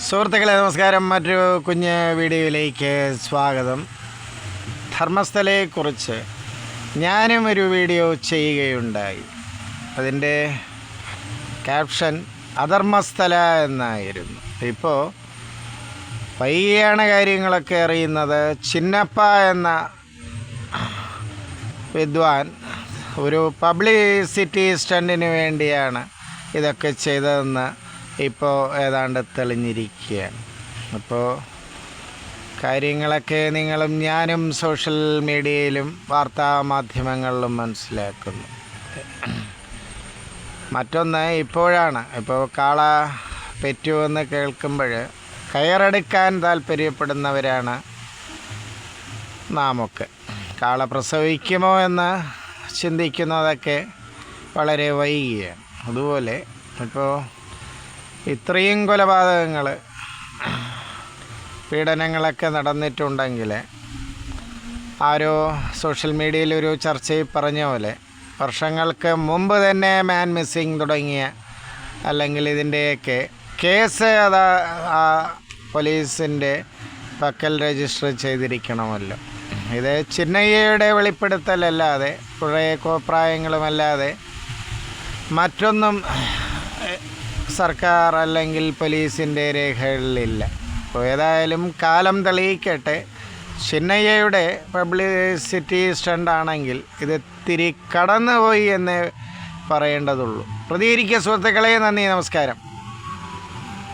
സുഹൃത്തുക്കളെ നമസ്കാരം. മറ്റൊരു കുഞ്ഞ് വീഡിയോയിലേക്ക് സ്വാഗതം. ധർമ്മസ്ഥലയെക്കുറിച്ച് ഞാനും ഒരു വീഡിയോ ചെയ്യുകയുണ്ടായി. അതിൻ്റെ ക്യാപ്ഷൻ അധർമ്മസ്ഥല എന്നായിരുന്നു. ഇപ്പോൾ വൈകിയാണ് കാര്യങ്ങളൊക്കെ അറിയുന്നത്. ചിന്നപ്പ എന്ന വിദ്വാൻ ഒരു പബ്ലിസിറ്റി സ്റ്റണ്ടിന് വേണ്ടിയാണ് ഇതൊക്കെ ചെയ്തതെന്ന് ഇപ്പോൾ ഏതാണ്ട് തെളിഞ്ഞിരിക്കുകയാണ്. അപ്പോൾ കാര്യങ്ങളൊക്കെ നിങ്ങളും ഞാനും സോഷ്യൽ മീഡിയയിലും വാർത്താ മാധ്യമങ്ങളിലും മനസ്സിലാക്കുന്നു. മറ്റൊന്ന് ഇപ്പോൾ കാള പെറ്റുവെന്ന് കേൾക്കുമ്പോൾ കയറെടുക്കാൻ താല്പര്യപ്പെടുന്നവരാണ് നാമൊക്കെ. കാള പ്രസവിക്കുമോ എന്ന് ചിന്തിക്കുന്നതൊക്കെ വളരെ വൈകിയാണ്. അതുപോലെ ഇപ്പോൾ ഇത്രയും കൊലപാതകങ്ങൾ, പീഡനങ്ങളൊക്കെ നടന്നിട്ടുണ്ടെങ്കിൽ ആരോ സോഷ്യൽ മീഡിയയിൽ ഒരു ചർച്ചയിൽ പറഞ്ഞ പോലെ വർഷങ്ങൾക്ക് മുമ്പ് തന്നെ മാൻ മിസ്സിങ് തുടങ്ങിയ അല്ലെങ്കിൽ ഇതിൻ്റെയൊക്കെ കേസ് പോലീസിൻ്റെ പക്കൽ രജിസ്റ്റർ ചെയ്തിരിക്കണമല്ലോ. ഇത് ചിന്നയ്യയുടെ വെളിപ്പെടുത്തലല്ലാതെ കുറേ കോപ്രായങ്ങളുമല്ലാതെ മറ്റൊന്നും സർക്കാർ അല്ലെങ്കിൽ പോലീസിൻ്റെ രേഖകളിലില്ല. അപ്പോൾ ഏതായാലും കാലം തെളിയിക്കട്ടെ. ചിന്നയ്യയുടെ പബ്ലിസിറ്റി സ്റ്റണ്ടാണെങ്കിൽ ഇത് തിരി കടന്നുപോയി എന്ന് പറയേണ്ടതുള്ളൂ. പ്രതികരിക്കുക സുഹൃത്തുക്കളെ. നന്ദി, നമസ്കാരം.